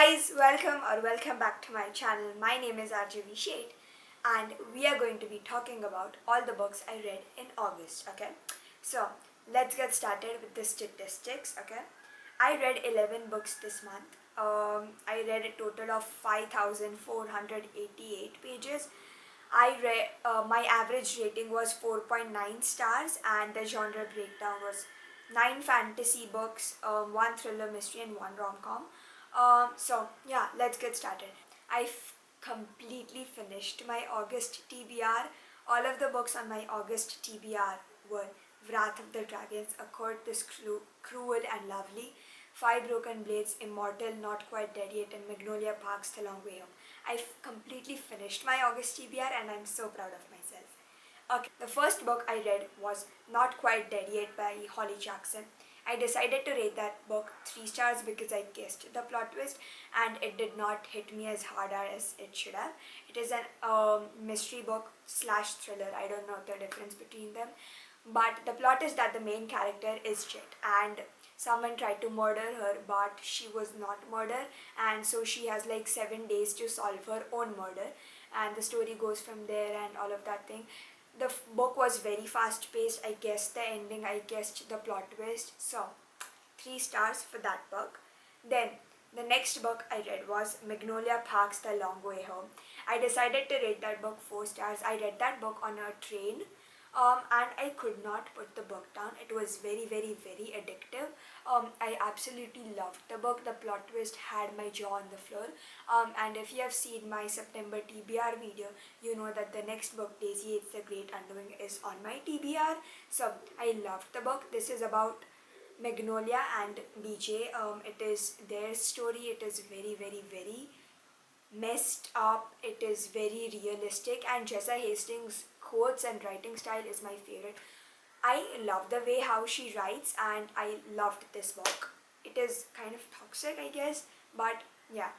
guys, welcome back to my channel. My name is RJV Shade and we are going to be talking about all the books I read in August, okay? So, let's get started with the statistics, okay? I read 11 books this month. I read a total of 5,488 pages. My average rating was 4.9 stars and the genre breakdown was 9 fantasy books, 1 thriller mystery and 1 rom-com. So yeah, let's get started. I've completely finished my August TBR. All of the books on my August TBR were Wrath of the Dragons, A Court This Cruel and Lovely, Five Broken Blades, Immortal, Not Quite Dead Yet, and Magnolia Park's The Long Way Home. I've completely finished my August TBR and I'm so proud of myself. Okay, the first book I read was Not Quite Dead Yet by Holly Jackson. I decided to rate that book 3 stars because I guessed the plot twist and it did not hit me as hard as it should have. It is a mystery book slash thriller. I don't know the difference between them. But the plot is that the main character is Jet and someone tried to murder her but she was not murdered, and so she has like 7 days to solve her own murder, and the story goes from there and all of that thing. The book was very fast paced. I guessed the ending, I guessed the plot twist. So 3 stars for that book. Then the next book I read was Magnolia Park's The Long Way Home. I decided to rate that book 4 stars. I read that book on a train and I could not put the book down. It was very, very, very addictive. I absolutely loved the book. The plot twist had my jaw on the floor. And if you have seen my September TBR video, you know that the next book, Daisy It's the Great Undoing, is on my TBR. So I loved the book. This is about Magnolia and BJ. It is their story. It is very, very, very messed up. It is very realistic, and Jessa Hastings' quotes and writing style is my favorite. I love the way how she writes and I loved this book. It is kind of toxic, I guess, but yeah,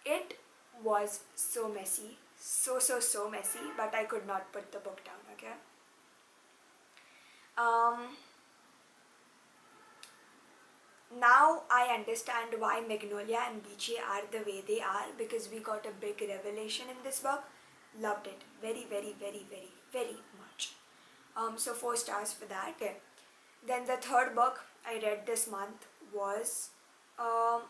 it was so messy, so messy, but I could not put the book down, okay? Now I understand why Magnolia and BJ are the way they are, because we got a big revelation in this book. Loved it very, very, very, very, very much. So 4 stars for that. Okay. Then the third book I read this month was um,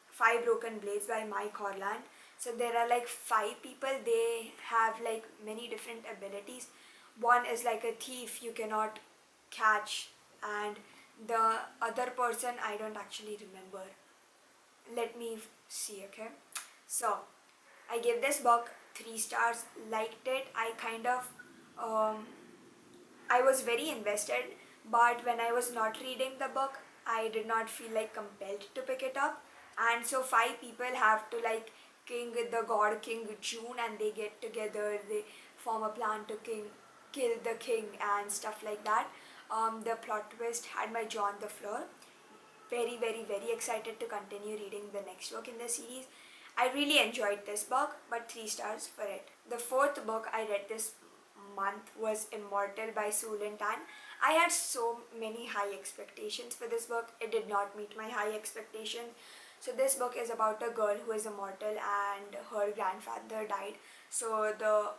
Five Broken Blades by Mike Horland. So there are like 5 people. They have like many different abilities. One is like a thief you cannot catch, and the other person I don't actually remember. Let me see, okay? So I gave this book 3 stars, liked it. Um, I was very invested, but when I was not reading the book, I did not feel like compelled to pick it up. And so 5 people have to like the god King June, and they get together, they form a plan to kill the king and stuff like that. The plot twist had my jaw on the floor. Very, very, very excited to continue reading the next book in the series. I really enjoyed this book, but 3 stars for it. The fourth book I read this month was Immortal by Su Lin Tan. I had so many high expectations for this book. It did not meet my high expectations. So this book is about a girl who is immortal and her grandfather died. So the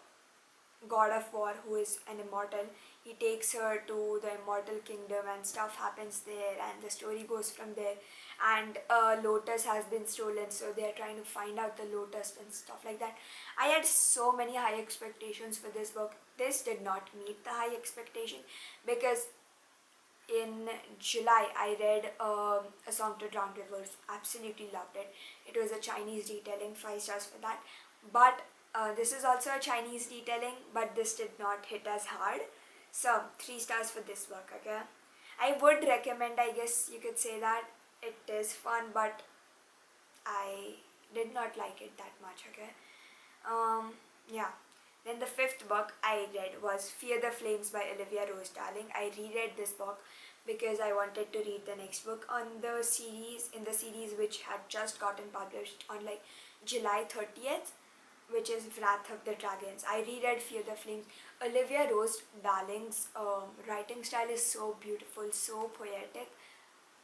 god of war, who is an immortal, he takes her to the immortal kingdom and stuff happens there, and the story goes from there. And a lotus has been stolen, so they are trying to find out the lotus and stuff like that. I had so many high expectations for this book. This did not meet the high expectation, because in July I read A Song to Drown Rivers. Absolutely loved it. It was a Chinese retelling, 5 stars for that. But this is also a Chinese retelling, but this did not hit as hard. So 3 stars for this book, okay? I would recommend, I guess you could say that it is fun, but I did not like it that much, okay? Yeah. Then the fifth book I read was Fear the Flames by Olivia Rose Darling. I reread this book because I wanted to read the next book on the series, in the series which had just gotten published on like July 30th, which is Wrath of the Dragons. I reread Fear the Flames. Olivia Rose Darling's writing style is so beautiful, so poetic.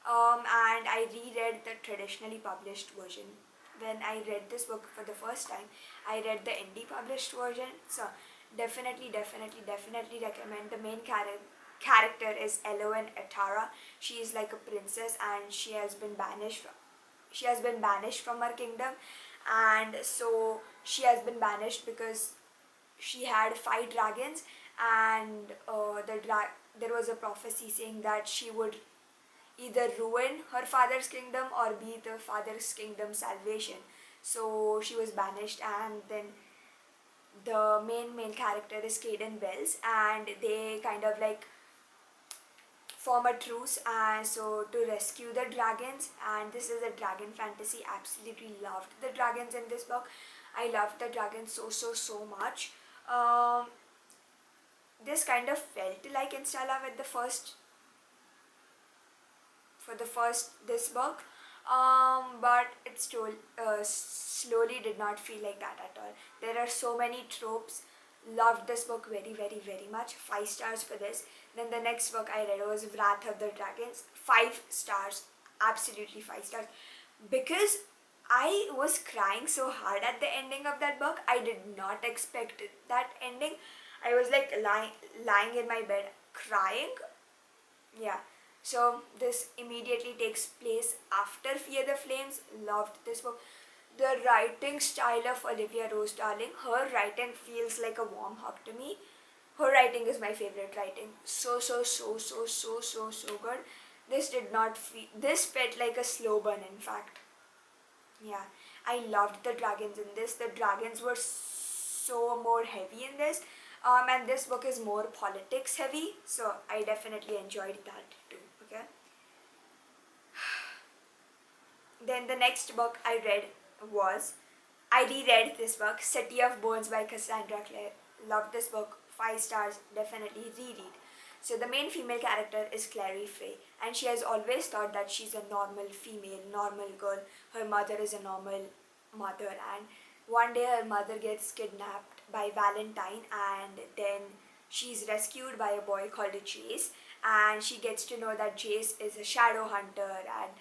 And I reread the traditionally published version when I read this book for the first time, I read the indie published version. So definitely recommend. The main character is Elowen Atara. She is like a princess, and she has been banished from her kingdom, and so she has been banished because she had 5 dragons, and there was a prophecy saying that she would either ruin her father's kingdom or be the father's kingdom's salvation. So she was banished, and then the main character is Caden Wells, and they kind of like form a truce and so to rescue the dragons. And this is a dragon fantasy. Absolutely loved the dragons in this book. I loved the dragons so much. um, this kind of felt like Installa with the first for the first this book, but it still slowly did not feel like that at all. There are so many tropes. Loved this book very much. 5 stars for this. Then the next book I read was Wrath of the Dragons. 5 stars, absolutely 5 stars, because I was crying so hard at the ending of that book. I did not expect that ending. I was like lying in my bed crying. Yeah. So this immediately takes place after Fear the Flames. Loved this book. The writing style of Olivia Rose Darling, her writing feels like a warm hug to me. Her writing is my favorite writing. So good. This felt like a slow burn, in fact. Yeah, I loved the dragons in this. The dragons were so more heavy in this, and this book is more politics heavy, so I definitely enjoyed that too. Okay. Then the next book I read was I reread this book, City of Bones by Cassandra Clare. Loved this book. 5 stars. Definitely reread. So the main female character is Clary Fay, and she has always thought that she's a normal female, normal girl. Her mother is a normal mother, and one day her mother gets kidnapped by Valentine, and then she's rescued by a boy called Jace, and she gets to know that Jace is a shadow hunter, and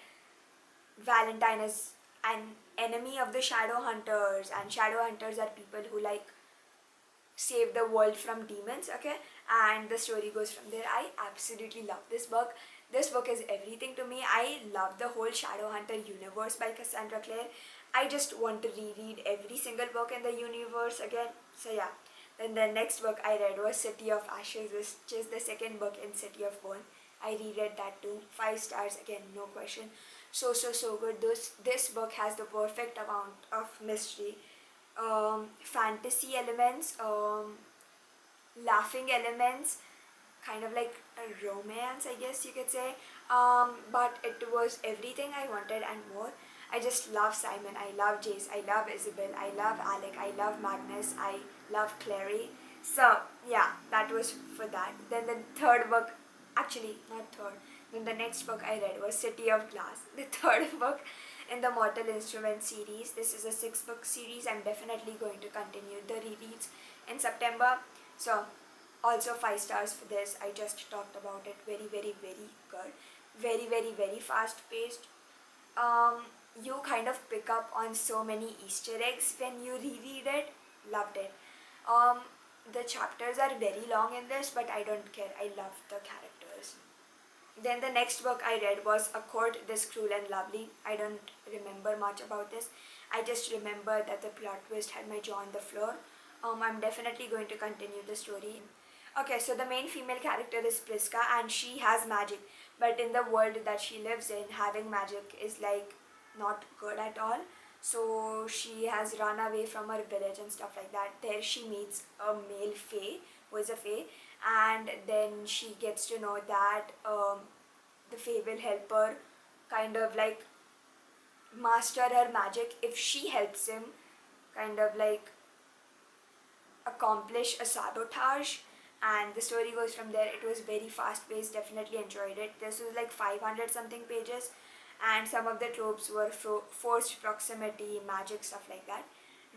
Valentine is an enemy of the shadow hunters, and shadow hunters are people who like save the world from demons. Okay, and the story goes from there. I absolutely love this book. This book is everything to me. I love the whole Shadowhunter universe by Cassandra Clare. I just want to reread every single book in the universe again. So yeah. Then the next book I read was City of Ashes, which is the second book in City of Bone. I reread that too. 5 stars again, no question. So good. This book has the perfect amount of mystery, fantasy elements, laughing elements, kind of like a romance, I guess you could say. But it was everything I wanted and more. I just love Simon, I love Jace, I love Isabel, I love Alec, I love Magnus, I love Clary. So yeah, that was for that. Then the third book, actually not third, then the next book I read was City of Glass, the third book in the Mortal Instruments series. This is a 6-book series. I'm definitely going to continue the rereads in September. So also 5 stars for this. I just talked about it. Very good. Very fast paced. You kind of pick up on so many Easter eggs when you reread it. Loved it. Um, the chapters are very long in this, but I don't care. I love the characters. Then the next book I read was A Court This Cruel and Lovely. I don't remember much about this. I just remember that the plot twist had my jaw on the floor. I'm definitely going to continue the story. Okay, so the main female character is Priska, and she has magic. But in the world that she lives in, having magic is like not good at all. So she has run away from her village and stuff like that. There she meets a male fae, who is a fae, and then she gets to know that the fae will help her kind of like master her magic if she helps him kind of like accomplish a sabotage. And the story goes from there. It was very fast paced, definitely enjoyed it. This was like 500 something pages, and some of the tropes were forced proximity, magic, stuff like that.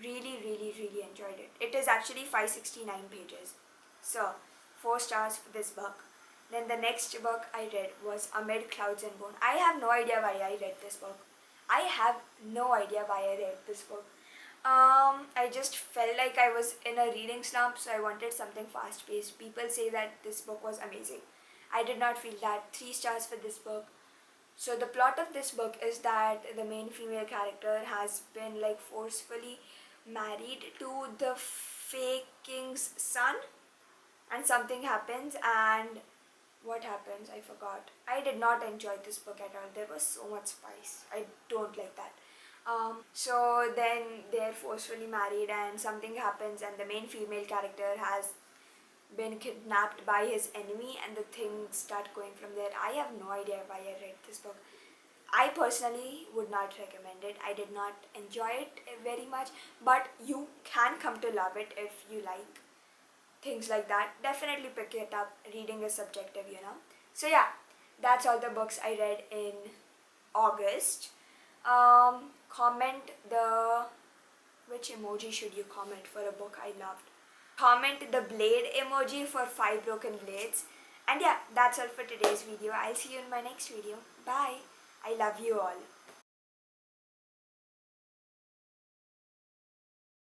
Really enjoyed it. It is actually 569 pages. So 4 stars for this book. Then the next book I read was Amid Clouds and Bone. I have no idea why I read this book. I have no idea why I read this book. I just felt like I was in a reading slump, so I wanted something fast paced. People say that this book was amazing. I did not feel that. 3 stars for this book. So the plot of this book is that the main female character has been like forcefully married to the fake king's son, and something happens, and what happens? I forgot. I did not enjoy this book at all. There was so much spice. I don't like that. So then they're forcefully married, and something happens, and the main female character has been kidnapped by his enemy, and the things start going from there. I have no idea why I read this book. I personally would not recommend it. I did not enjoy it very much, but you can come to love it if you like things like that. Definitely pick it up. Reading is subjective, you know. So yeah, that's all the books I read in August. Comment the which emoji should you comment for a book I loved? Comment the blade emoji for 5 broken blades. And yeah, that's all for today's video. I'll see you in my next video. Bye. I love you all.